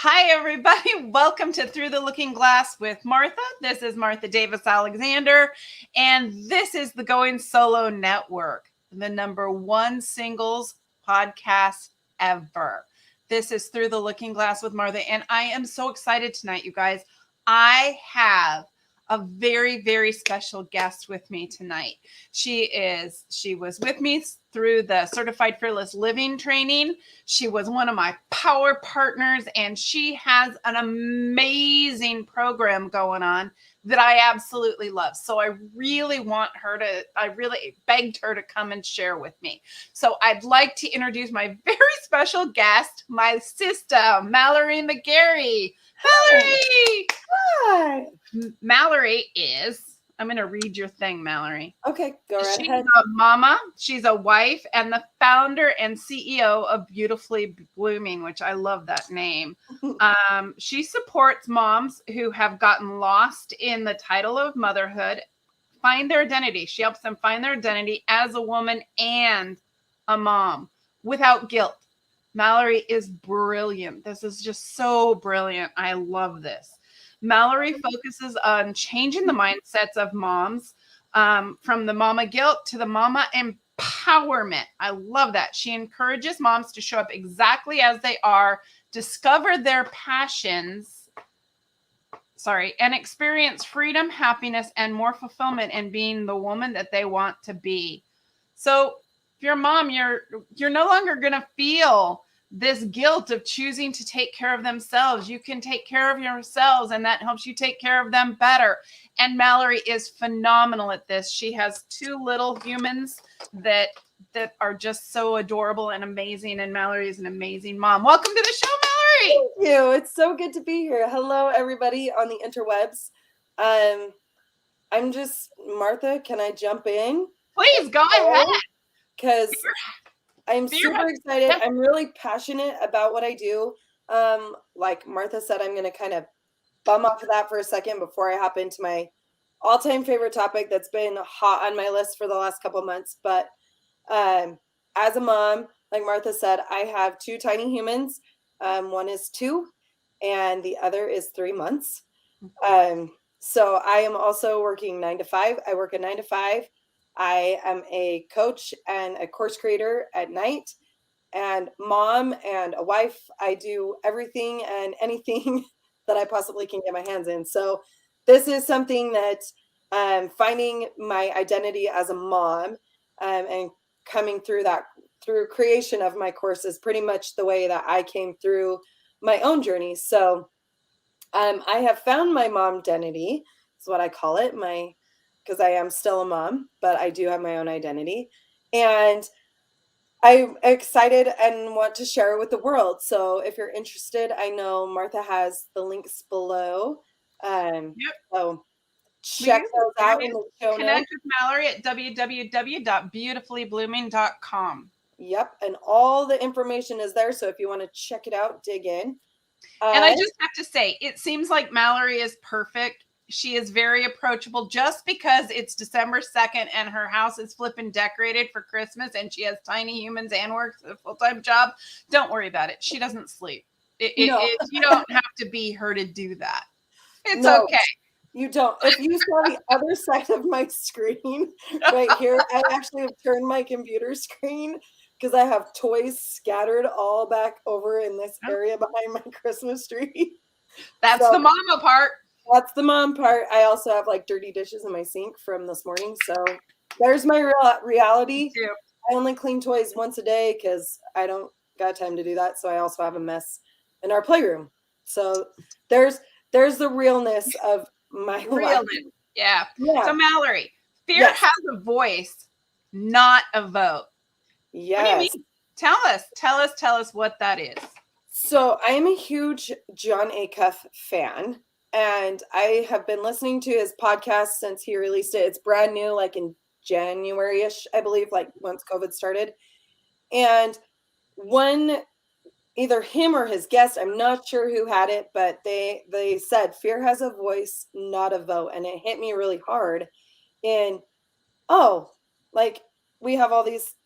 Hi, everybody. Welcome to Through the Looking Glass with Martha. This is Martha Davis Alexander, and this is the Going Solo Network, the #1 singles podcast ever. This is Through the Looking Glass with Martha, and I am so excited tonight, you guys. I have a very, very special guest with me tonight. She was with me through the Certified Fearless Living training. She was one of my power partners, and she has an amazing program going on that I absolutely love. So I really begged her to come and share with me. So I'd like to introduce my very special guest, my sister, Mallory McGary. Mallory! Hi. Mallory I'm going to read your thing, Mallory. Okay, go right She's ahead. a mama, she's a wife, and the founder and CEO of Beautifully Blooming, which I love that name. She supports moms who have gotten lost in the title of motherhood, find their identity. She helps them find their identity as a woman and a mom without guilt. Mallory is brilliant. This is just so brilliant. I love this. Mallory focuses on changing the mindsets of moms, from the mama guilt to the mama empowerment. I love that. She encourages moms to show up exactly as they are, discover their passions, and experience freedom, happiness, and more fulfillment in being the woman that they want to be. So if you're a mom, you're no longer going to feel this guilt of choosing to take care of themselves. You can take care of yourselves, and that helps you take care of them better. And Mallory is phenomenal at this. She has 2 little humans that are just so adorable and amazing. And Mallory is an amazing mom. Welcome to the show, Mallory. Thank you. It's so good to be here. Hello, everybody on the interwebs. I'm just Martha. Can I jump in? Please go ahead. Because I'm super excited. I'm really passionate about what I do. Like Martha said, I'm going to kind of bum off of that for a second before I hop into my all-time favorite topic that's been hot on my list for the last couple months. But as a mom, like Martha said, I have 2 tiny humans. One is 2 and the other is 3 months. So I am also working 9 to 5. I work a 9 to 5. I am a coach and a course creator at night, and mom and a wife. I do everything and anything that I possibly can get my hands in. So this is something that finding my identity as a mom and coming through creation of my course is pretty much the way that I came through my own journey. So I have found my mom identity, is what I call it, because I am still a mom, but I do have my own identity. And I'm excited and want to share it with the world. So if you're interested, I know Martha has the links below. So check those out in the show notes. Connect with Mallory at www.beautifullyblooming.com. Yep. And all the information is there. So if you want to check it out, dig in. And I just have to say, it seems like Mallory is perfect. She is very approachable. Just because it's December 2nd and her house is flipping decorated for Christmas and she has tiny humans and works a full-time job, don't worry about it. She doesn't sleep. You don't have to be her to do that. It's okay. You don't. If you saw the other side of my screen right here, I actually have turned my computer screen because I have toys scattered all back over in this area behind my Christmas tree. That's the mama part. That's the mom part. I also have like dirty dishes in my sink from this morning. So there's my reality. I only clean toys once a day because I don't got time to do that. So I also have a mess in our playroom. So there's the realness of my life. Yeah. So Mallory, fear has a voice, not a vote. Yes. What do you mean? Tell us what that is. So I am a huge John Acuff fan. And I have been listening to his podcast since he released it. It's brand new, like in January-ish, I believe, like once COVID started. And either him or his guest, I'm not sure who had it, but they said fear has a voice, not a vote. And it hit me really hard in, like we have all these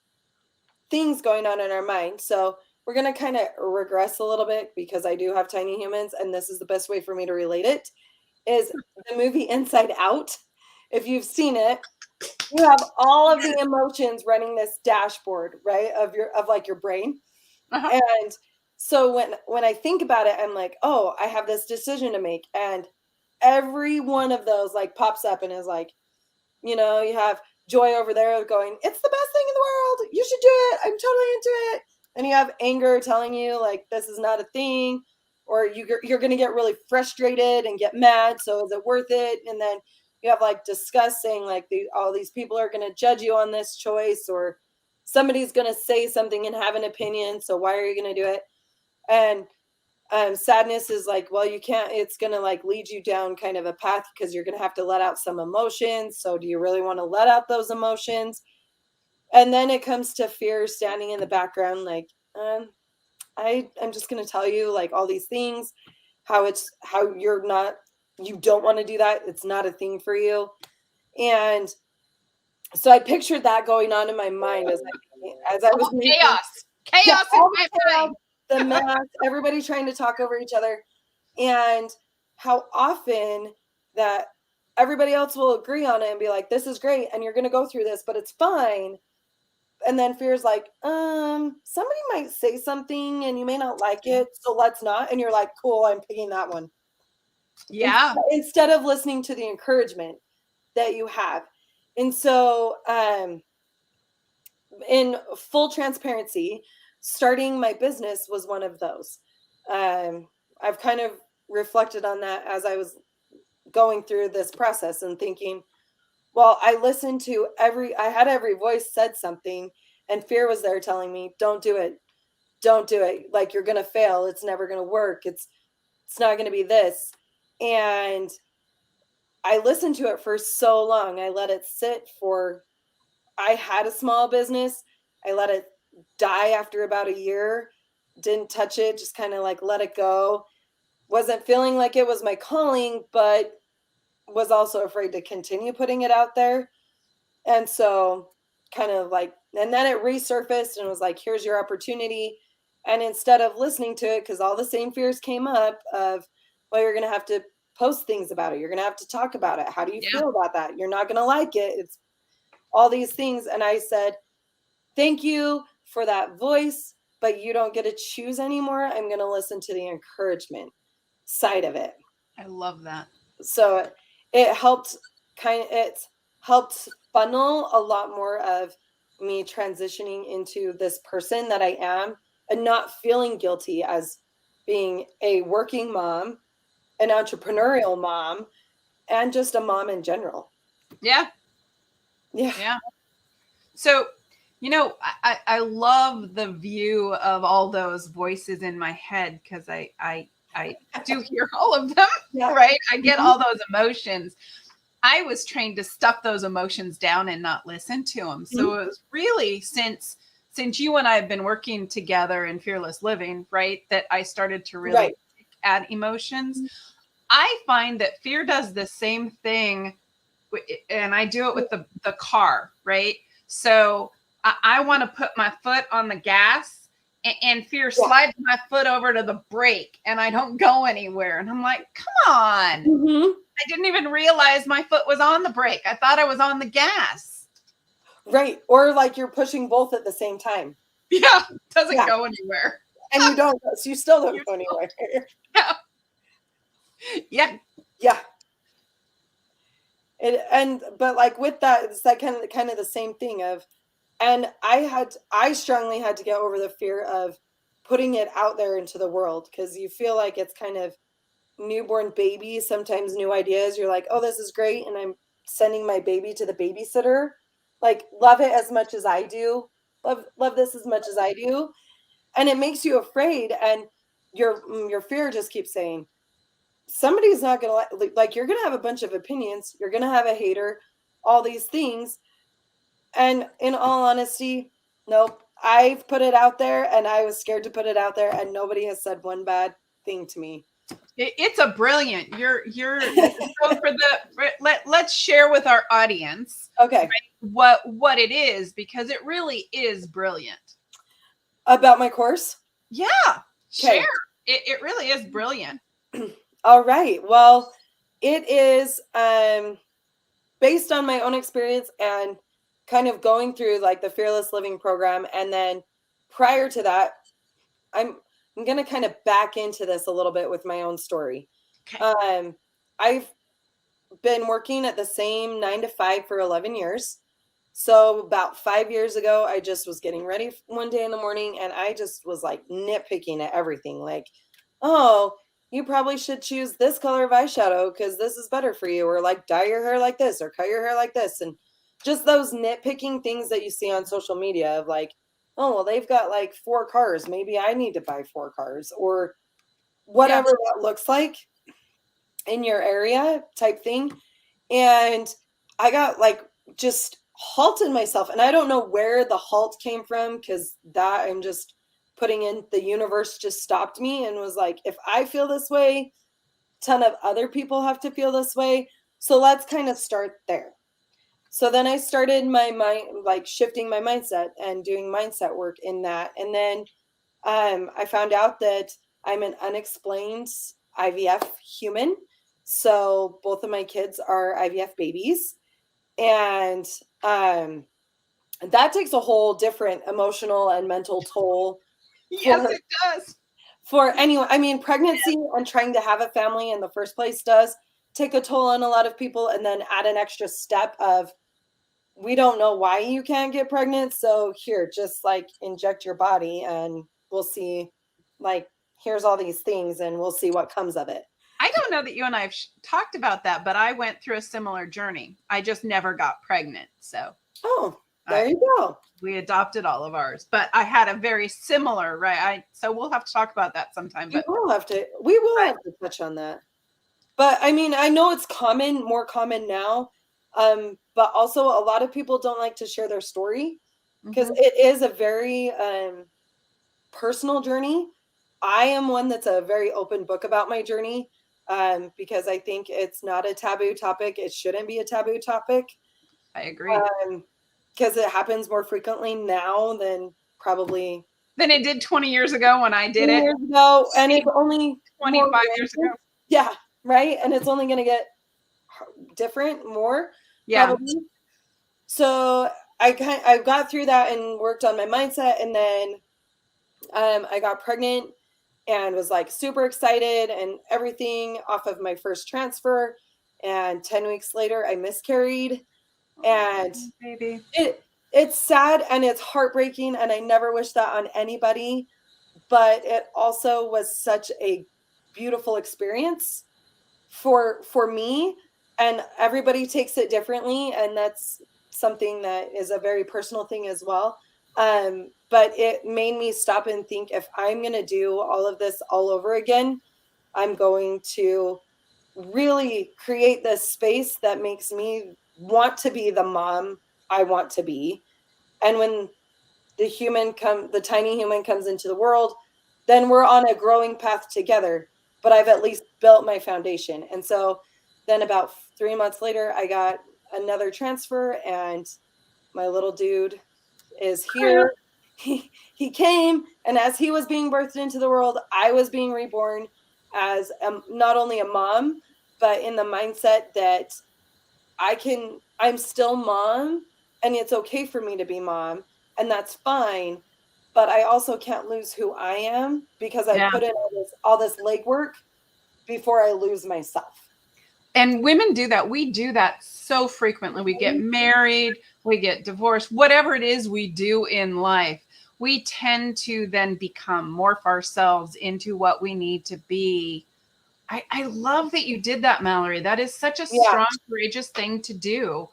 things going on in our mind. So we're going to kind of regress a little bit because I do have tiny humans, and this is the best way for me to relate it, is the movie Inside Out. If you've seen it, you have all of the emotions running this dashboard, right, of your brain. And so when I think about it, I'm like, oh, I have this decision to make, and every one of those like pops up and is like, you have Joy over there going, it's the best thing in the world, you should do it, I'm totally into it. And you have anger telling you like this is not a thing, or you're going to get really frustrated and get mad, so is it worth it? And then you have like disgust, saying like all these people are going to judge you on this choice, or somebody's going to say something and have an opinion, so why are you going to do it? And sadness is like, well, you can't, it's going to like lead you down kind of a path because you're going to have to let out some emotions. So do you really want to let out those emotions? And then it comes to fear standing in the background, like, I'm just going to tell you like all these things, how you don't want to do that. It's not a thing for you. And so I pictured that going on in my mind as I was chaos in my mind. The math, everybody trying to talk over each other, and how often that everybody else will agree on it and be like, this is great, and you're going to go through this, but it's fine. And then fear's like, somebody might say something and you may not like it, so let's not. And you're like, cool, I'm picking that one. Yeah. Instead of listening to the encouragement that you have. And so in full transparency, starting my business was one of those. I've kind of reflected on that as I was going through this process and thinking, well, I listened to every voice said something, and fear was there telling me, don't do it. Don't do it. Like, you're going to fail. It's never going to work. It's not going to be this. And I listened to it for so long. I let it sit I had a small business. I let it die after about a year. Didn't touch it. Just kind of like let it go. Wasn't feeling like it was my calling, but was also afraid to continue putting it out there. And so kind of like, and then it resurfaced and was like, here's your opportunity. And instead of listening to it, because all the same fears came up of, well, you're going to have to post things about it. You're going to have to talk about it. How do you feel about that? You're not going to like it. It's all these things. And I said, thank you for that voice, but you don't get to choose anymore. I'm going to listen to the encouragement side of it. I love that. So it helped funnel a lot more of me transitioning into this person that I am, and not feeling guilty as being a working mom, an entrepreneurial mom, and just a mom in general. Yeah. So, I love the view of all those voices in my head, because I do hear all of them, right? I get all those emotions. I was trained to stuff those emotions down and not listen to them. So it was really since you and I have been working together in Fearless Living, right, that I started to really look at emotions. I find that fear does the same thing, and I do it with the car, right? So I want to put my foot on the gas, and fear slides my foot over to the brake, and I don't go anywhere. And I'm like, come on. I didn't even realize my foot was on the brake. I thought I was on the gas. Right. Or like you're pushing both at the same time. Yeah. Doesn't go anywhere. And you don't, so you still don't go anywhere. Yeah. But like with that, it's that kind of the same thing of, and I strongly had to get over the fear of putting it out there into the world, because you feel like it's kind of newborn baby, sometimes new ideas. You're like, oh, this is great, and I'm sending my baby to the babysitter. Like, love it as much as I do. Love this as much as I do. And it makes you afraid, and your fear just keeps saying, somebody's not going to like, you're going to have a bunch of opinions. You're going to have a hater, all these things. And in all honesty, nope. I've put it out there, and I was scared to put it out there, and nobody has said one bad thing to me. It's a brilliant. So let's share with our audience. Okay. Right, what it is, because it really is brilliant. About my course? Yeah. Share. It really is brilliant. All right. Well, it is based on my own experience and kind of going through like the Fearless Living program. And then prior to that, I'm going to kind of back into this a little bit with my own story. Okay. I've been working at the same 9 to 5 for 11 years. So about 5 years ago, I just was getting ready one day in the morning and I just was like nitpicking at everything. Like, oh, you probably should choose this color of eyeshadow because this is better for you. Or like dye your hair like this or cut your hair like this. And just those nitpicking things that you see on social media of like, oh, well, they've got like 4 cars. Maybe I need to buy 4 cars or whatever that looks like in your area type thing. And I got like just halted myself. And I don't know where the halt came from because that I'm just putting in the universe just stopped me and was like, if I feel this way, a ton of other people have to feel this way. So let's kind of start there. So then I started my mind, like shifting my mindset and doing mindset work in that. And then I found out that I'm an unexplained IVF human. So both of my kids are IVF babies. And that takes a whole different emotional and mental toll. Yes, it does. For anyone. I mean, pregnancy and trying to have a family in the first place does take a toll on a lot of people. And then add an extra step of, we don't know why you can't get pregnant. So here, just like inject your body and we'll see, like, here's all these things and we'll see what comes of it. I don't know that you and I have talked about that, but I went through a similar journey. I just never got pregnant. So, oh, there you go. We adopted all of ours, but I had a very similar, right? So we'll have to talk about that sometime. But we will have to touch on that. But I mean, I know it's more common now. But also a lot of people don't like to share their story because it is a very personal journey. I am one that's a very open book about my journey because I think it's not a taboo topic. It shouldn't be a taboo topic. I agree. Because it happens more frequently now than it did 20 years ago when I did it. Years ago, and it's only 25 years ago. Yeah, right. And it's only going to get different more. Yeah. Probably. So I got through that and worked on my mindset, and then I got pregnant and was like super excited and everything off of my first transfer. And 10 weeks later, I miscarried, and baby, it's sad and it's heartbreaking, and I never wish that on anybody. But it also was such a beautiful experience for me. And everybody takes it differently. And that's something that is a very personal thing as well. But it made me stop and think, if I'm going to do all of this all over again, I'm going to really create this space that makes me want to be the mom I want to be. And when the tiny human comes into the world, then we're on a growing path together. But I've at least built my foundation. And so then about 3 months later, I got another transfer, and my little dude is here. He came, and as he was being birthed into the world, I was being reborn as not only a mom, but in the mindset that I'm still mom, and it's okay for me to be mom, and that's fine. But I also can't lose who I am because I put in all this legwork before I lose myself. And women do that. We do that so frequently. We get married, we get divorced, whatever it is we do in life, we tend to then become morph ourselves into what we need to be. I love that you did that, Mallory. That is such a strong, courageous thing to do.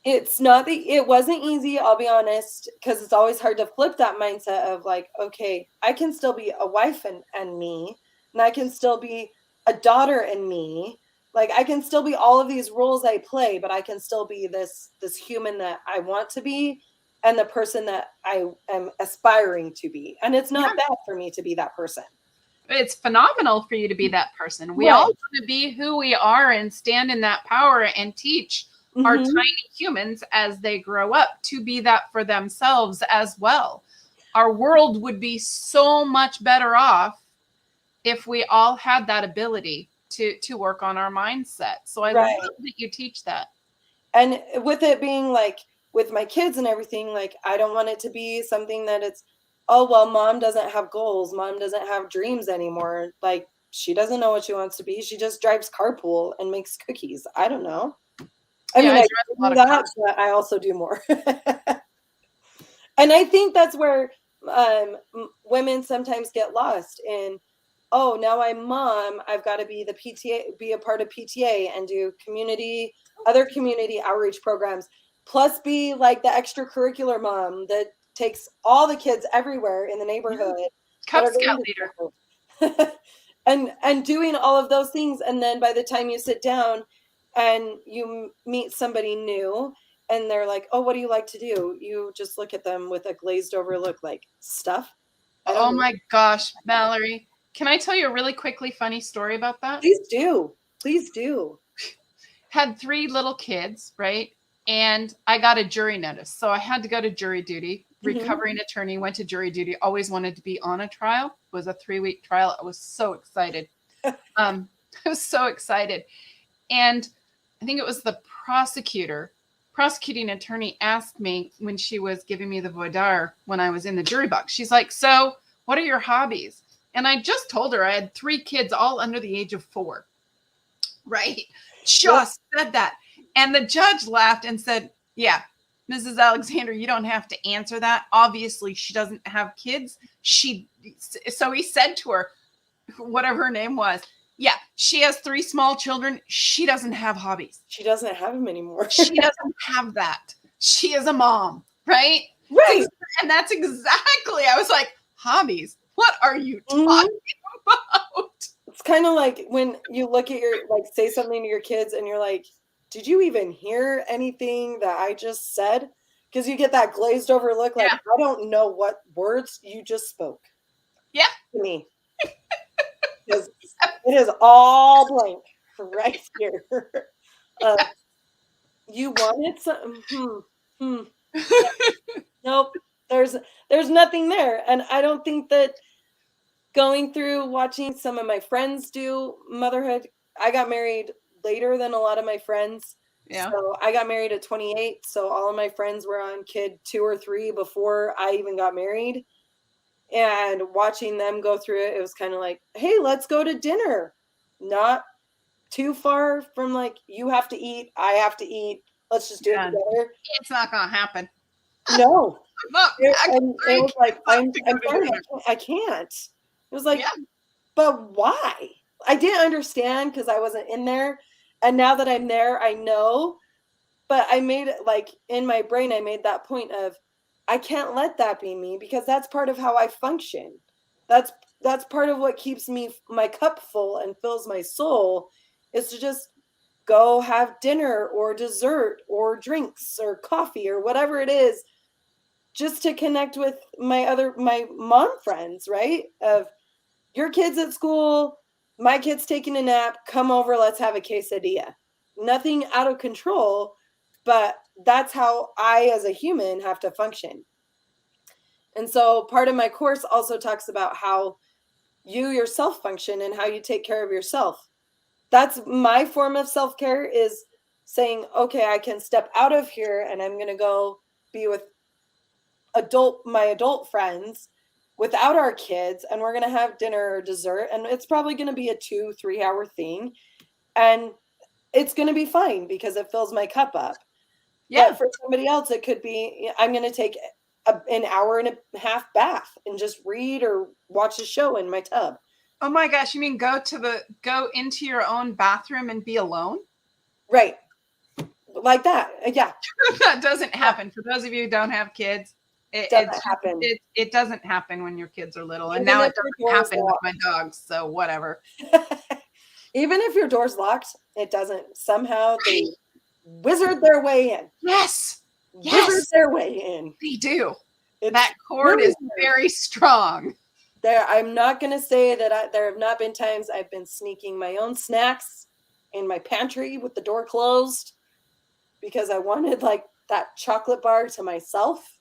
It wasn't easy, I'll be honest, because it's always hard to flip that mindset of like, okay, I can still be a wife and me, and I can still be a daughter and me. Like, I can still be all of these roles I play, but I can still be this human that I want to be and the person that I am aspiring to be. And it's not bad for me to be that person. It's phenomenal for you to be that person. We all want to be who we are and stand in that power and teach our tiny humans as they grow up to be that for themselves as well. our world would be so much better off if we all had that ability to work on our mindset. So I love that you teach that. And with it being like with my kids and everything, like I don't want it to be something that it's, oh, well, mom doesn't have goals. Mom doesn't have dreams anymore. Like she doesn't know what she wants to be. She just drives carpool and makes cookies. I don't know. I mean, I do that, but I also do more. And I think that's where women sometimes get lost in, oh, now I'm mom. I've got to be the PTA, be a part of PTA and do other community outreach programs, plus be like the extracurricular mom that takes all the kids everywhere in the neighborhood. Cub Scout leader. and doing all of those things. And then by the time you sit down and you meet somebody new and they're like, oh, what do you like to do? You just look at them with a glazed over look like, stuff. Oh my gosh, Mallory. Can I tell you a really quickly funny story about that? Please do. Please do. Had 3 little kids, right? And I got a jury notice. So I had to go to jury duty. Recovering attorney, went to jury duty, always wanted to be on a trial. It was a 3-week trial. I was so excited. I was so excited. And I think it was the prosecuting attorney asked me when she was giving me the voir dire when I was in the jury box. She's like, so what are your hobbies? And I just told her I had 3 kids all under the age of 4. Right? Just said that. And the judge laughed and said, yeah, Mrs. Alexander, you don't have to answer that. Obviously, she doesn't have kids. So he said to her, whatever her name was, yeah, she has 3 small children. She doesn't have hobbies. She doesn't have them anymore. She doesn't have that. She is a mom, right? Right. And that's exactly, I was like, hobbies? What are you talking about? It's kind of like when you look at say something to your kids and you're like, did you even hear anything that I just said? Because you get that glazed over look like, I don't know what words you just spoke. Yeah. To me. Because it is all blank right here. You wanted some? Nope. There's nothing there. And I don't think that going through watching some of my friends do motherhood, I got married later than a lot of my friends. Yeah. So I got married at 28. So all of my friends were on kid 2 or 3 before I even got married. And watching them go through it, it was kind of like, hey, let's go to dinner. Not too far from like, you have to eat, I have to eat. Let's just do it together. It's not going to happen. No. It was like, I can't. It was like, but why? I didn't understand because I wasn't in there. And now that I'm there, I know. But I made it like in my brain, I made that point of, I can't let that be me because that's part of how I function. That's part of what keeps my cup full and fills my soul is to just go have dinner or dessert or drinks or coffee or whatever it is, just to connect with my mom friends, right? Of your kids at school, my kid's taking a nap, come over, let's have a quesadilla. Nothing out of control, but that's how I, as a human, have to function. And so part of my course also talks about how you yourself function and how you take care of yourself. That's my form of self-care, is saying, okay, I can step out of here and I'm going to go be with my adult friends without our kids, and we're going to have dinner or dessert, and it's probably going to be a 2-3 hour thing, and it's going to be fine because it fills my cup up. Yeah. But for somebody else, it could be, I'm going to take an hour and a half bath and just read or watch a show in my tub. Oh my gosh, you mean go into your own bathroom and be alone? Right. Like that. Yeah. That doesn't happen. For those of you who don't have kids, it doesn't happen when your kids are little. And even now it doesn't happen with my dogs. So whatever. Even if your door's locked, it doesn't. Somehow they wizard their way in. Yes. Wizard their way in. They do. That cord is very strong. I'm not going to say that there have not been times I've been sneaking my own snacks in my pantry with the door closed because I wanted like that chocolate bar to myself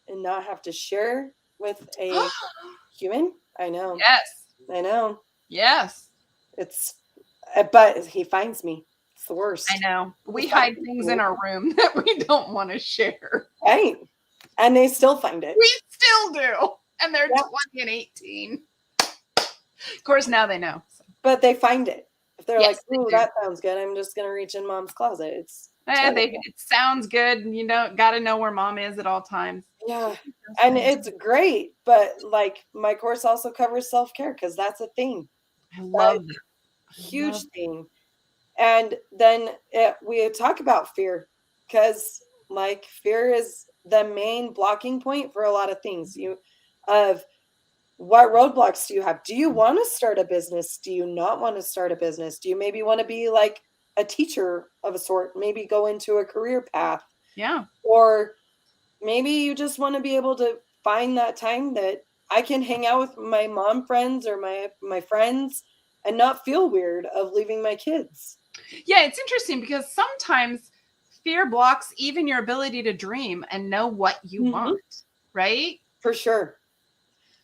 and not have to share with a human. I know. Yes. I know. Yes. But he finds me. It's the worst. I know. We hide things in our room that we don't want to share. Right. And they still find it. We still do. And they're 20 and 18. Of course, now they know. So. But they find it. If they're like, ooh, that sounds good, I'm just going to reach in mom's closet. It sounds good. You know, got to know where mom is at all times. Yeah. And it's great. But like my course also covers self-care because that's a thing. I love that. Huge thing. And then we talk about fear because like fear is the main blocking point for a lot of things. What roadblocks do you have? Do you want to start a business? Do you not want to start a business? Do you maybe want to be like a teacher of a sort? Maybe go into a career path. Yeah. Or maybe you just want to be able to find that time that I can hang out with my mom friends or my friends and not feel weird of leaving my kids. Yeah, it's interesting because sometimes fear blocks even your ability to dream and know what you want, right? For sure.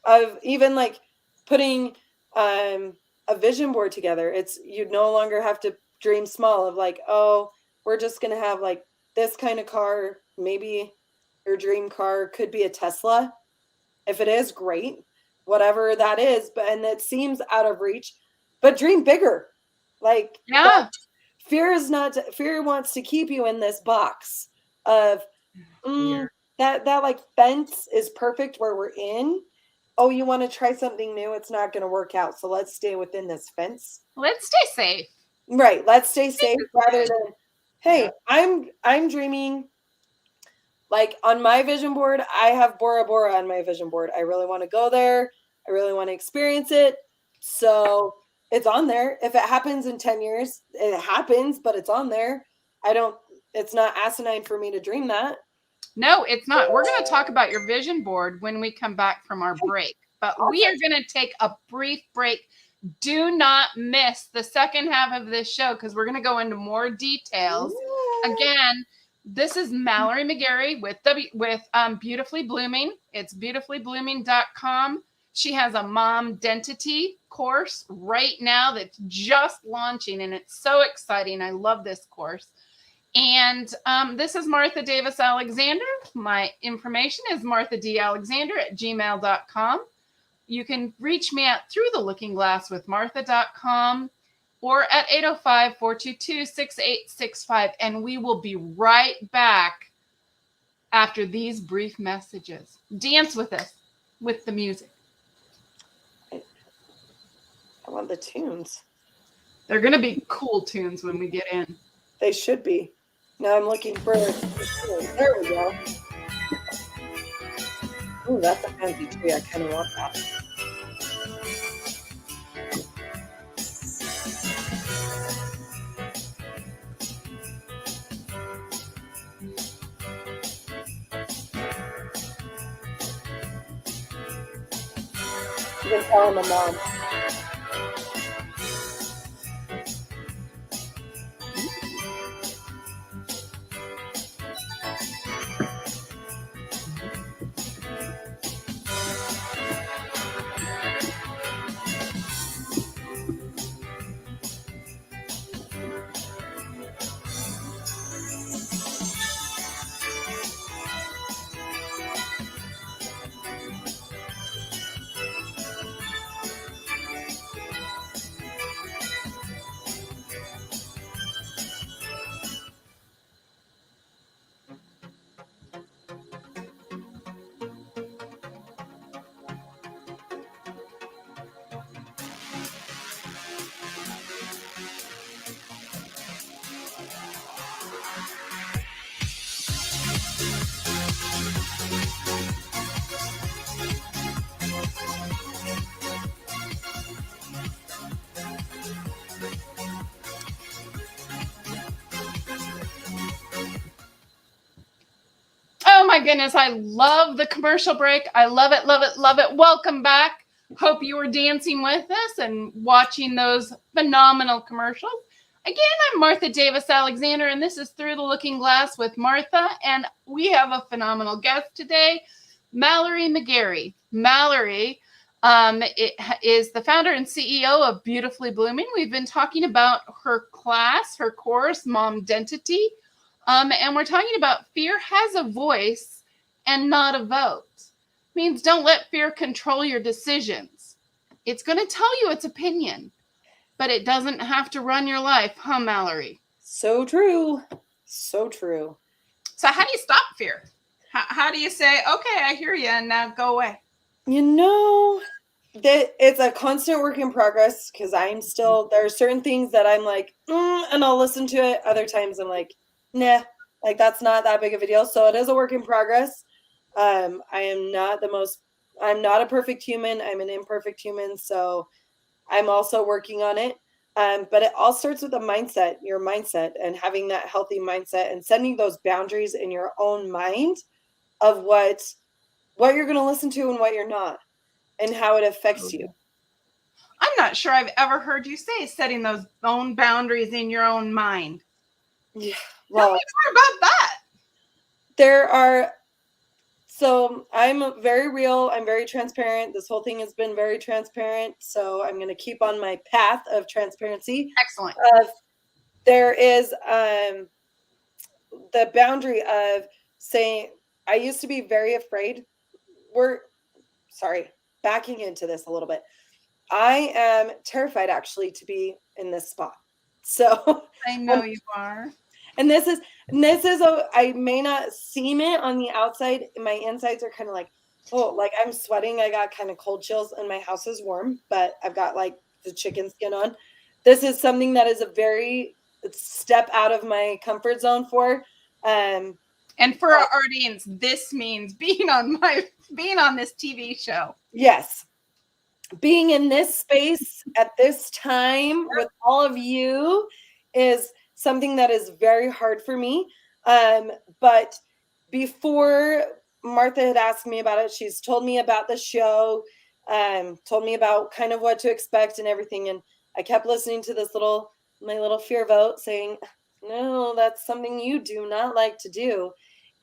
Of even like putting a vision board together. You no longer have to dream small of like, oh, we're just going to have like this kind of car. Maybe your dream car could be a Tesla. If it is, great. Whatever that is, and it seems out of reach, but dream bigger. Like, yeah. Fear wants to keep you in this box of that like fence is perfect where we're in. Oh, you want to try something new? It's not going to work out. So let's stay within this fence. Let's stay safe. Right. Let's stay safe rather than, hey, I'm dreaming. Like on my vision board, I have Bora Bora on my vision board. I really want to go there. I really want to experience it. So it's on there. If it happens in 10 years, it happens, but it's on there. It's not asinine for me to dream that. No, it's not. We're going to talk about your vision board when we come back from our break, but we are going to take a brief break. Do not miss the second half of this show because we're going to go into more details. Again, this is Mallory McGary with Beautifully Blooming. It's beautifullyblooming.com. She has a mom dentity course right now that's just launching, and it's so exciting. I love this course. And this is Martha Davis Alexander. My information is marthadalexander@gmail.com. You can reach me at throughtheLookingGlassWithMartha.com or at 805-422-6865. And we will be right back after these brief messages. Dance with us with the music. I want the tunes. They're going to be cool tunes when we get in. They should be. Now I'm looking for. There we go. Ooh, that's a fancy tree. I kind of want that. You can tell I'm a mom. Oh my goodness, I love the commercial break. I love it, love it, love it. Welcome back. Hope you were dancing with us and watching those phenomenal commercials. Again, I'm Martha Davis Alexander, and this is Through the Looking Glass with Martha, and we have a phenomenal guest today, Mallory McGary. Mallory is the founder and CEO of Beautifully Blooming. We've been talking about her class, her course, Momdentity. And we're talking about fear has a voice and not a vote. Means don't let fear control your decisions. It's going to tell you its opinion, but it doesn't have to run your life, huh, Mallory? So true. So true. So how do you stop fear? How do you say, okay, I hear you, and now go away? You know, that it's a constant work in progress, because there are certain things that I'm like, and I'll listen to it. Other times I'm like, nah, like that's not that big of a deal. So it is a work in progress. I'm not a perfect human. I'm an imperfect human. So I'm also working on it. But it all starts with your mindset, and having that healthy mindset and setting those boundaries in your own mind of what you're going to listen to and what you're not, and how it affects you. I'm not sure I've ever heard you say setting those own boundaries in your own mind. Yeah. Tell me more about that. So I'm very real. I'm very transparent. This whole thing has been very transparent. So I'm going to keep on my path of transparency. Excellent. There is the boundary of saying, I used to be very afraid. Backing into this a little bit. I am terrified actually to be in this spot. So I know you are. And this is I may not seem it on the outside. My insides are kind of like, oh, like I'm sweating. I got kind of cold chills, and my house is warm, but I've got like the chicken skin on. This is something that is a very step out of my comfort zone for. And for our audience, this means being on this TV show. Yes. Being in this space at this time with all of you is something that is very hard for me. But before Martha had asked me about it, she's told me about the show, told me about kind of what to expect and everything. And I kept listening to my little fear vote saying, no, that's something you do not like to do.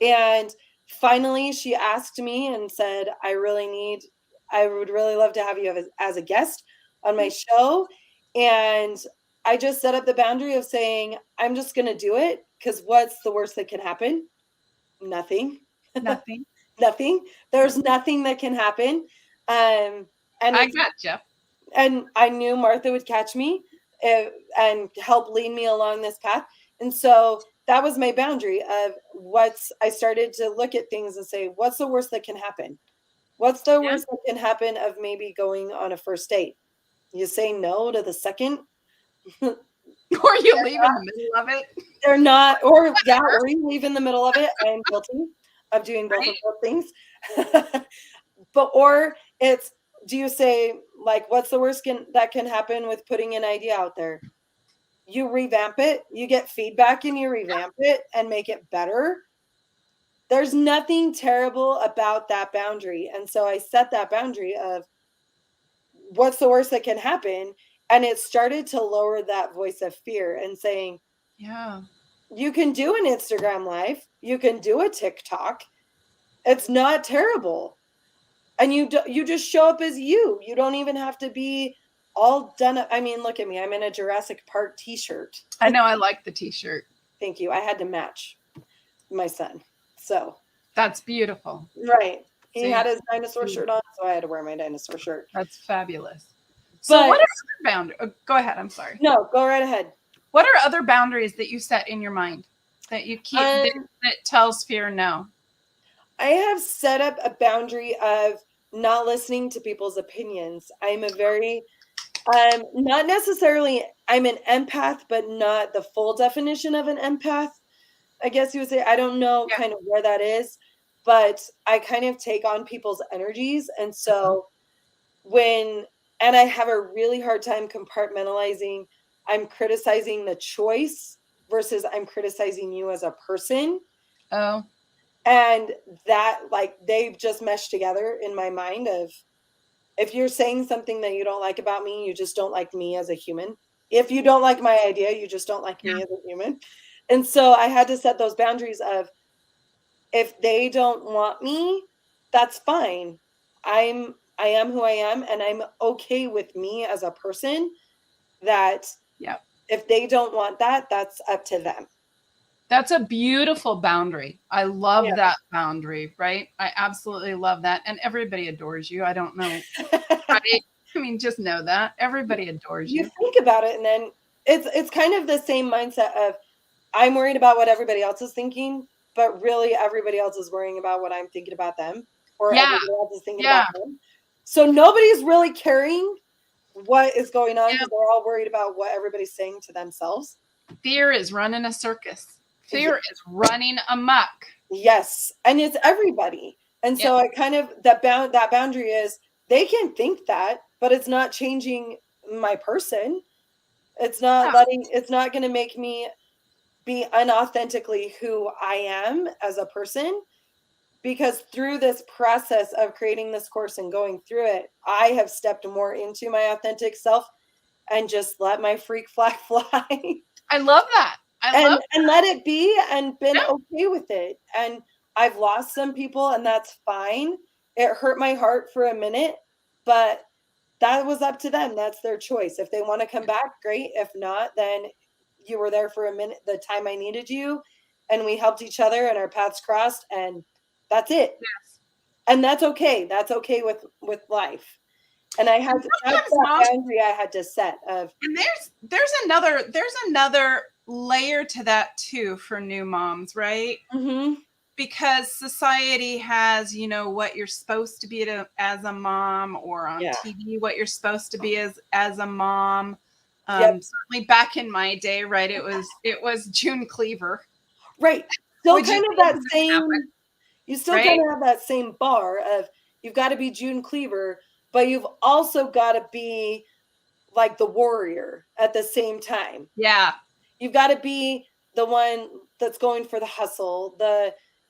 And finally she asked me and said, I would really love to have you as a guest on my show. And I just set up the boundary of saying, I'm just going to do it, because what's the worst that can happen? Nothing. Nothing. Nothing. There's nothing that can happen. And I gotcha. And I knew Martha would catch me and help lead me along this path. And so that was my boundary of I started to look at things and say, what's the worst that can happen? What's the worst that can happen of maybe going on a first date? You say no to the second. Or you leave in the middle of it. They're not, or you leave in the middle of it. I am guilty of doing both of those things. Or do you say, like, what's the worst that can happen with putting an idea out there? You revamp it, you get feedback, and you revamp it and make it better. There's nothing terrible about that boundary. And so I set that boundary of what's the worst that can happen. And it started to lower that voice of fear and saying, yeah, you can do an Instagram live. You can do a TikTok. It's not terrible. And you just show up as you. You don't even have to be all done up. I mean, look at me. I'm in a Jurassic Park t-shirt. I know. I like the t-shirt. Thank you. I had to match my son. So that's beautiful. Right. He had his dinosaur shirt on, so I had to wear my dinosaur shirt. That's fabulous. So what are other boundaries? Go ahead. I'm sorry. No, go right ahead. What are other boundaries that you set in your mind that you keep that tells fear no? I have set up a boundary of not listening to people's opinions. I'm not necessarily, I'm an empath, but not the full definition of an empath. I guess you would say. I don't know kind of where that is, but I kind of take on people's energies. And so and I have a really hard time compartmentalizing. I'm criticizing the choice versus I'm criticizing you as a person. Oh. And that, like, they've just meshed together in my mind of, if you're saying something that you don't like about me, you just don't like me as a human. If you don't like my idea, you just don't like me as a human. And so I had to set those boundaries of, if they don't want me, that's fine. I am who I am, and I'm okay with me as a person, that if they don't want that, that's up to them. That's a beautiful boundary. I love that boundary, right? I absolutely love that. And everybody adores you. I don't know. Right? I mean, just know that everybody adores you. You think about it, and then it's kind of the same mindset of, I'm worried about what everybody else is thinking, but really everybody else is worrying about what I'm thinking about them, or everybody else is thinking about them. So nobody's really caring what is going on, because they're all worried about what everybody's saying to themselves. Fear is running a circus. Fear is running amok. Yes. And it's everybody. And so I kind of, that boundary is, they can think that, but it's not changing my person. It's not it's not going to make me be unauthentically who I am as a person, because through this process of creating this course and going through it, I have stepped more into my authentic self and just let my freak flag fly. I love that. And let it be, and been okay with it. And I've lost some people, and that's fine. It hurt my heart for a minute, but that was up to them. That's their choice. If they want to come back, great. If not, then you were there for a minute, the time I needed you, and we helped each other, and our paths crossed, and that's it. Yes. And that's okay. That's okay with life. And I had that boundary I had to set of. And there's another layer to that too for new moms, right? Mm-hmm. Because society has, what you're supposed to be as a mom, or on TV, what you're supposed to be as a mom. Certainly back in my day, right? It was June Cleaver. Right. Still kind of that same, you still kind of have that same bar of, you've got to be June Cleaver, but you've also got to be like the warrior at the same time. Yeah. You've got to be the one that's going for the hustle.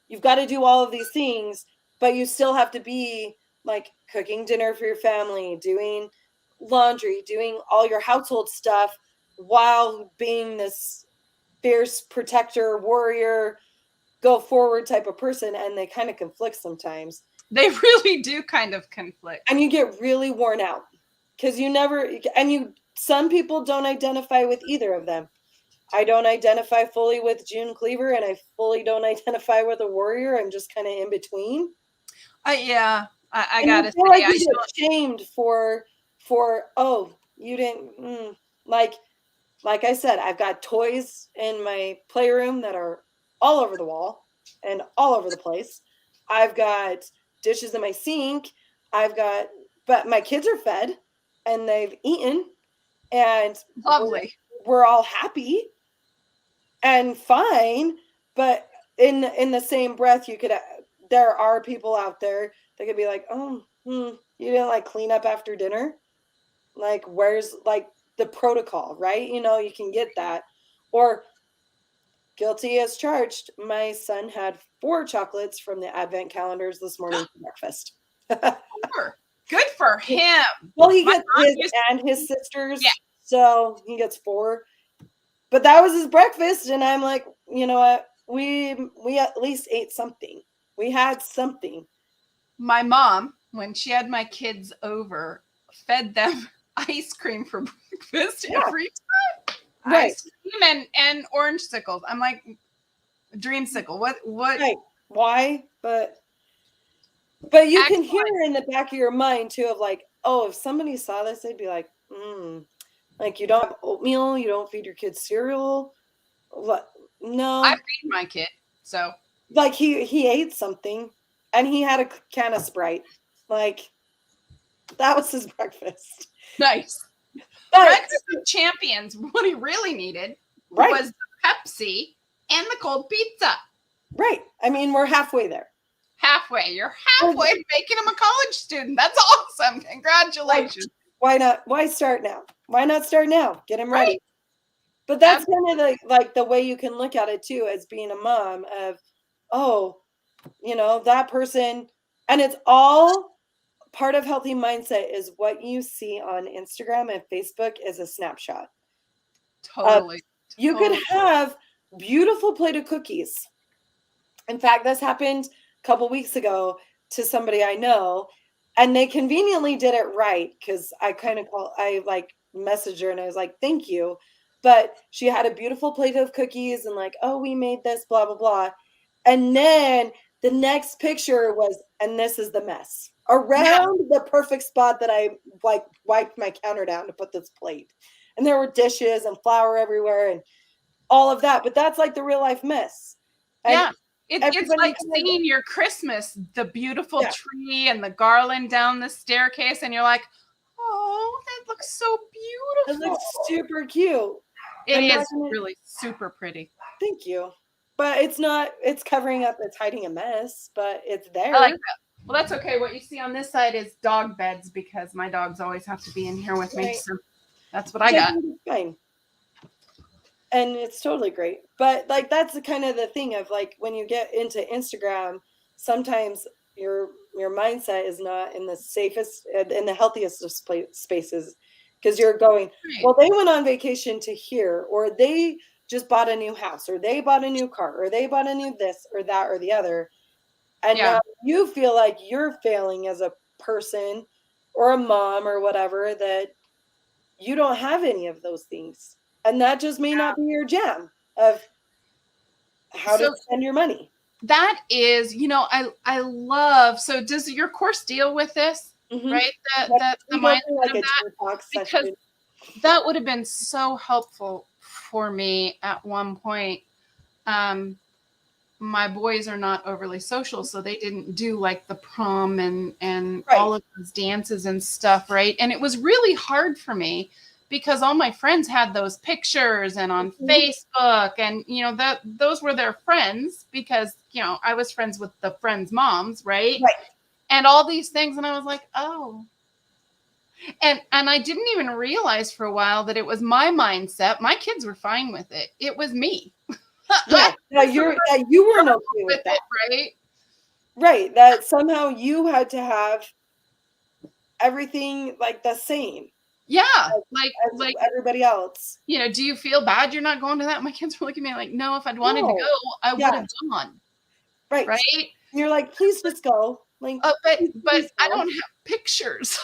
You've got to do all of these things, but you still have to be like cooking dinner for your family, doing laundry, doing all your household stuff, while being this fierce protector, warrior, go forward type of person. And they kind of conflict sometimes. They really do kind of conflict. And you get really worn out, because some people don't identify with either of them. I don't identify fully with June Cleaver, and I fully don't identify with a warrior. I'm just kind of in between. I gotta say, like you get shamed for you didn't like I said, I've got toys in my playroom that are all over the wall and all over the place. I've got dishes in my sink. But my kids are fed and they've eaten, and lovely. We're all happy and fine. But in the same breath, there are people out there that could be like, you didn't like clean up after dinner. Like, where's like the protocol, right? You can get that. Or guilty as charged. My son had 4 chocolates from the advent calendars this morning for breakfast. Good for him. Well, he gets his sisters, so he gets 4. But that was his breakfast, and I'm like, you know what? We at least ate something. We had something. My mom, when she had my kids over, fed them ice cream for breakfast every time. Right. Ice cream and orange sickles. I'm like, dreamsicle. What? Right. Why? But you can hear in the back of your mind too of like, oh, if somebody saw this, they'd be like, like, you don't have oatmeal, you don't feed your kids cereal. What? No. I feed my kid, so. Like, he ate something, and he had a can of Sprite. Like, that was his breakfast. Nice. Breakfast of champions. What he really needed was the Pepsi and the cold pizza. Right. I mean, we're halfway there. Halfway. You're halfway to making him a college student. That's awesome. Congratulations. Why not? Why start now? Why not start now? Get him ready. But that's kind of like the way you can look at it too, as being a mom of, that person. And it's all part of healthy mindset is what you see on Instagram and Facebook is a snapshot. Totally. You could have beautiful plate of cookies. In fact, this happened a couple weeks ago to somebody I know, And they conveniently did it right, because I messaged her and I was like, thank you. But she had a beautiful plate of cookies and like, oh, we made this, blah, blah, blah. And then the next picture was, and this is the mess around the perfect spot that I like wiped my counter down to put this plate. And there were dishes and flour everywhere and all of that. But that's like the real life mess. And it's like seeing your Christmas, the beautiful tree and the garland down the staircase, and you're like, oh, that looks so beautiful. It looks super cute. It is really super pretty. Thank you. But it's covering up, it's hiding a mess, but it's there. I like that. Well, that's okay. What you see on this side is dog beds, because my dogs always have to be in here with me. So that's what I got. Fine. And it's totally great. But like, that's the kind of the thing of like, when you get into Instagram, sometimes your mindset is not in the safest and the healthiest of spaces, because you're going, well, they went on vacation to here, or they just bought a new house, or they bought a new car, or they bought a new this or that or the other. And now you feel like you're failing as a person or a mom or whatever, that you don't have any of those things. And that just may not be your jam of how to spend your money. That is, I love, so does your course deal with this? Mm-hmm. Right? The mindset like of that? Because that would have been so helpful for me at one point. My boys are not overly social, so they didn't do like the prom and all of those dances and stuff, right? And it was really hard for me, because all my friends had those pictures and on Facebook, and those were their friends, because I was friends with the friends' moms, right? And all these things, and I was like, oh. And I didn't even realize for a while that it was my mindset. My kids were fine with it. It was me. You weren't okay with that, right? Right. That somehow you had to have everything like the same. Yeah, like everybody else. Do you feel bad you're not going to that? My kids were looking at me like, no, if I'd wanted to go, I would have gone. Right. And you're like, please just go. Like, but I don't have pictures.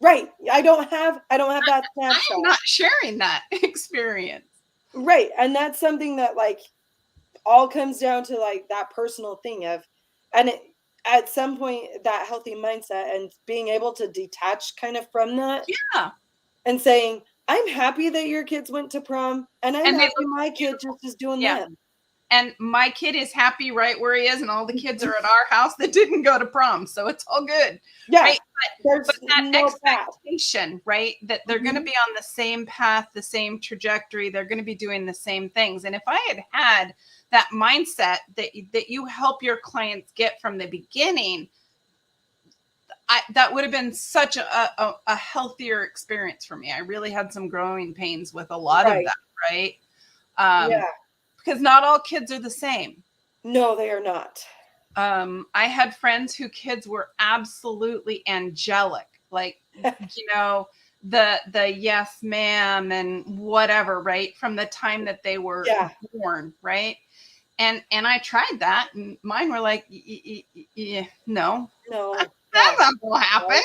Right. I don't have that snapshot. I'm not sharing that experience. Right. And that's something that like all comes down to like that personal thing of, and at some point, that healthy mindset and being able to detach kind of from that. Yeah. And saying, I'm happy that your kids went to prom, and I'm happy my kid just is doing them. And my kid is happy right where he is, and all the kids are at our house that didn't go to prom, so it's all good. Yeah, right? But that expectation, right, that they're going to be on the same path, the same trajectory, they're going to be doing the same things. And if I had that mindset that you help your clients get from the beginning, that would have been such a healthier experience for me. I really had some growing pains with a lot of that, right? Because not all kids are the same. No, they are not. I had friends whose kids were absolutely angelic, like, the yes, ma'am, and whatever, right? From the time that they were born, right? And I tried that, and mine were like, no. That's not going to happen.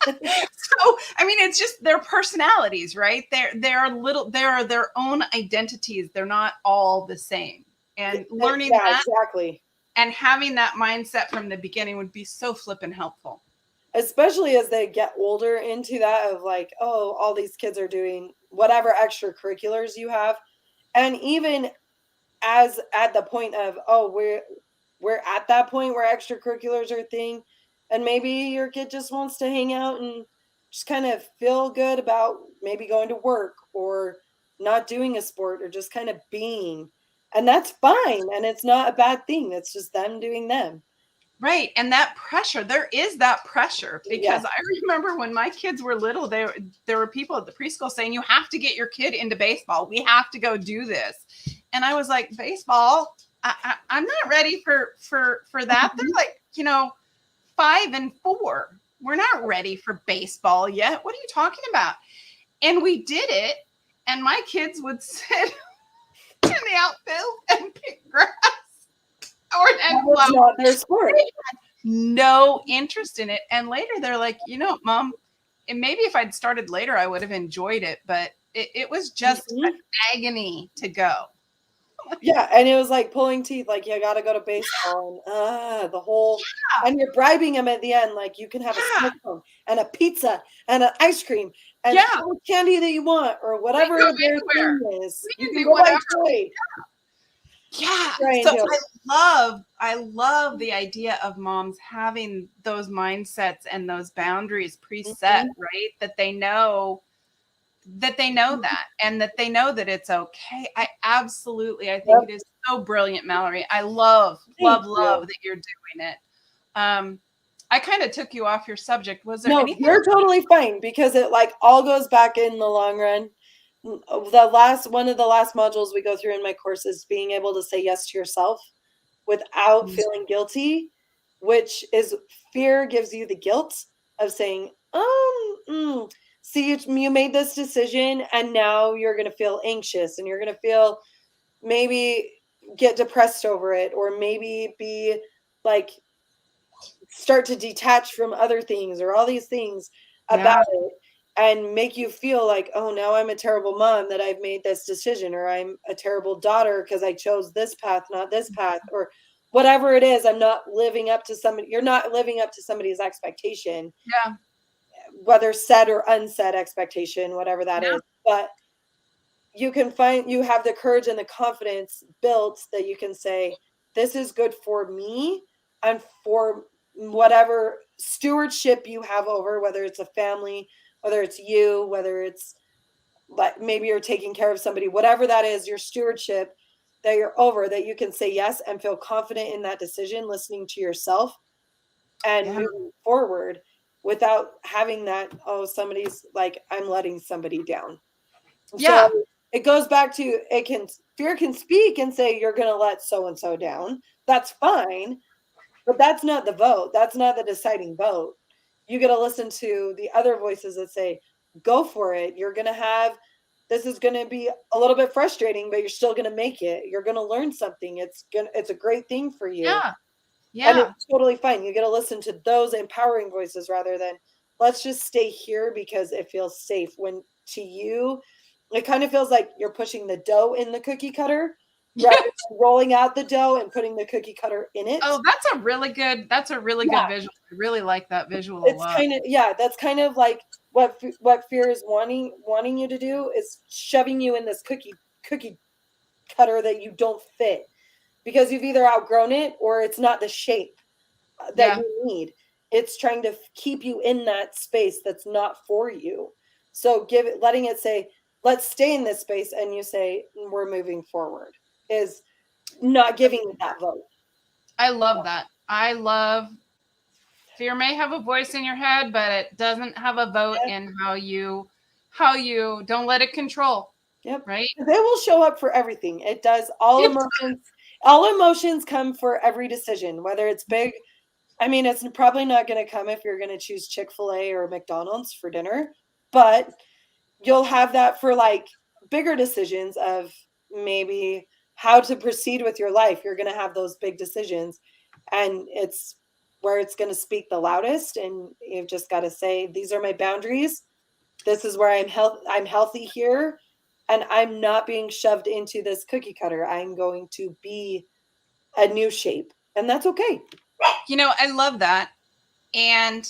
So, I mean, it's just their personalities, right? They are their own identities. They're not all the same. And learning that exactly, and having that mindset from the beginning would be so flippin' helpful. Especially as they get older into that of like, oh, all these kids are doing whatever extracurriculars you have. And even as at the point of, oh, we're at that point where extracurriculars are a thing. And maybe your kid just wants to hang out and just kind of feel good about maybe going to work or not doing a sport or just kind of being. And that's fine. And it's not a bad thing. It's just them doing them. Right. And that pressure, there is that pressure, because I remember when my kids were little, there were people at the preschool saying, you have to get your kid into baseball. We have to go do this. And I was like, baseball? I'm not ready for that. They're like, 5 and 4. We're not ready for baseball yet. What are you talking about? And we did it. And my kids would sit in the outfield and pick grass. That was not their sport. no interest in it. And later they're like, you know, Mom, and maybe if I'd started later, I would have enjoyed it, but it was just an agony to go. Yeah, and it was like pulling teeth, like you got to go to baseball, and the whole, and you're bribing him at the end, like you can have a snow cone and a pizza and an ice cream and all the candy that you want or whatever their thing is. You can go buy toy. Yeah. So I love the idea of moms having those mindsets and those boundaries preset, right? That they know that, and that they know that it's okay. I think it is so brilliant, Mallory. I love that you're doing it. I kind of took you off your subject. Was there anything? You're totally fine because it like all goes back in the long run. One of the last modules we go through in my course is being able to say yes to yourself without feeling guilty, which is fear gives you the guilt of saying, see, you made this decision and now you're going to feel anxious and you're going to feel maybe get depressed over it, or maybe be like start to detach from other things or all these things about it and make you feel like, oh, now I'm a terrible mom that I've made this decision, or I'm a terrible daughter because I chose this path, not this path, or whatever it is. I'm not living up to somebody. You're not living up to somebody's expectation. Yeah. Whether said or unsaid expectation, whatever that is. But you have the courage and the confidence built that you can say, this is good for me and for whatever stewardship you have over, whether it's a family, whether it's you, whether it's like maybe you're taking care of somebody, whatever that is, your stewardship that you're over, that you can say yes and feel confident in that decision, listening to yourself and moving forward without having that, oh, somebody's like, I'm letting somebody down. Yeah. So it goes back to fear can speak and say, you're going to let so-and-so down. That's fine. But that's not the vote. That's not the deciding vote. You got to listen to the other voices that say, go for it. This is going to be a little bit frustrating, but you're still going to make it. You're going to learn something. It's a great thing for you. Yeah. Yeah. And it's totally fine. You got to listen to those empowering voices rather than let's just stay here because it feels safe. When to you, it kind of feels like you're pushing the dough in the cookie cutter. Rather than rolling out the dough and putting the cookie cutter in it. Oh, that's a really good visual. I really like that visual a lot. That's kind of like what fear is wanting you to do is shoving you in this cookie cutter that you don't fit because you've either outgrown it or it's not the shape that you need. It's trying to keep you in that space that's not for you. So letting it say, let's stay in this space, and you say, we're moving forward. Is not giving you that vote. I love that. I love fear may have a voice in your head, but it doesn't have a vote in how you don't let it control. Yep. Right. They will show up for everything. It does. All emotions come for every decision, whether it's big. I mean, it's probably not going to come if you're going to choose Chick-fil-A or McDonald's for dinner, but you'll have that for like bigger decisions of maybe how to proceed with your life. You're going to have those big decisions, and it's where it's going to speak the loudest. And you've just got to say, these are my boundaries. This is where I'm healthy here. And I'm not being shoved into this cookie cutter. I'm going to be a new shape, and that's okay. You know, I love that. And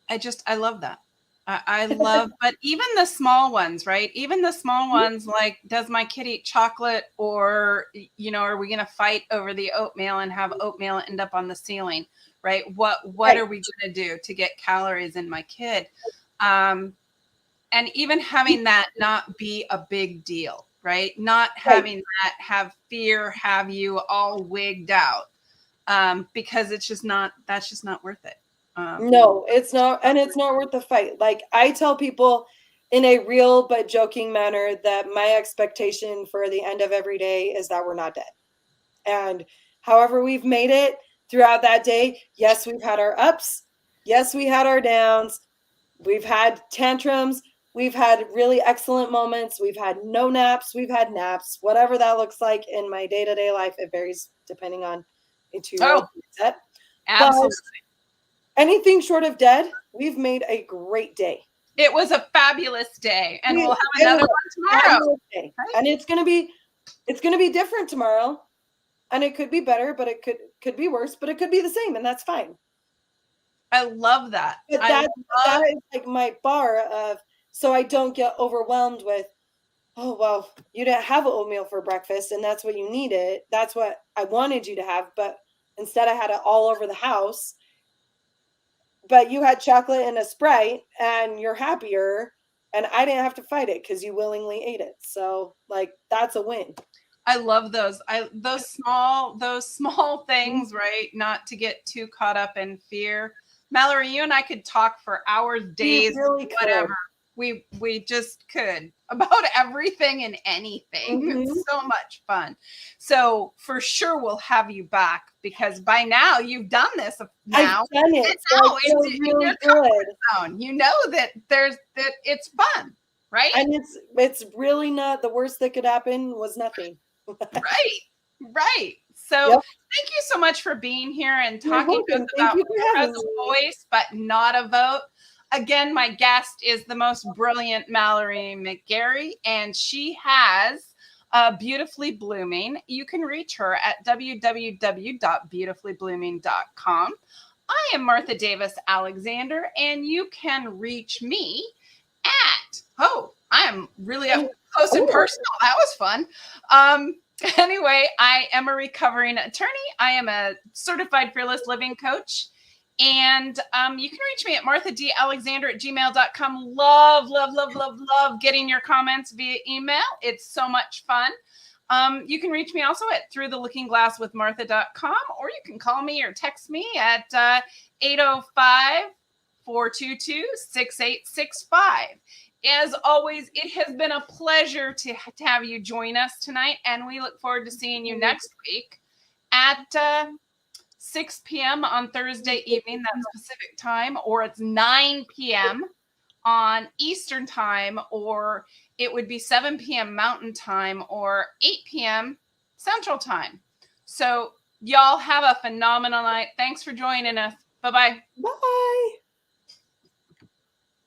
I love that. I love, but even the small ones, right? Even the small ones, like, does my kid eat chocolate, or, you know, are we going to fight over the oatmeal and have oatmeal end up on the ceiling, right? What are we going to do to get calories in my kid? And even having that not be a big deal, right? Not having that have fear, have you all wigged out, because that's just not worth it. No, it's not. And it's not worth the fight. Like, I tell people in a real but joking manner that my expectation for the end of every day is that we're not dead. And however we've made it throughout that day, yes, we've had our ups. Yes, we had our downs. We've had tantrums. We've had really excellent moments. We've had no naps. We've had naps. Whatever that looks like in my day-to-day life, it varies depending on a 2-year-old mindset. Absolutely. But anything short of dead, we've made a great day. It was a fabulous day, and we'll have another one tomorrow. Right? And it's gonna be different tomorrow, and it could be better, but it could be worse, but it could be the same, and that's fine. I love that. But that is like my bar of, so I don't get overwhelmed with, oh well, you didn't have oatmeal for breakfast, and that's what you needed. That's what I wanted you to have, but instead I had it all over the house. But you had chocolate and a Sprite and you're happier, and I didn't have to fight it because you willingly ate it. So like, that's a win. I love those. Those small things, right? Not to get too caught up in fear. Mallory, you and I could talk for hours, days, really whatever. We just could about everything and anything. It's so much fun. So for sure we'll have you back, because by now you've done this. Now I've done it. So it's really good. Zone. You know that it's fun, right? And it's really not, the worst that could happen was nothing. Right. So thank you so much for being here and talking to us about as a voice, but not a vote. Again, my guest is the most brilliant Mallory McGary, and she has Beautifully Blooming. You can reach her at www.beautifullyblooming.com. I am Martha Davis Alexander, and you can reach me at, I am really up close and personal. That was fun. Anyway, I am a recovering attorney. I am a certified fearless living coach. And you can reach me at marthadalexander@gmail.com. Love getting your comments via email. It's so much fun. You can reach me also at throughthelookingglasswithmartha.com, or you can call me or text me at 805-422-6865. As always, it has been a pleasure to have you join us tonight, and we look forward to seeing you next week at 6 p.m. on Thursday evening, that's Pacific time, or it's 9 p.m. on Eastern time, or it would be 7 p.m. Mountain time, or 8 p.m. Central time. So y'all have a phenomenal night. Thanks for joining us. Bye-bye. Bye.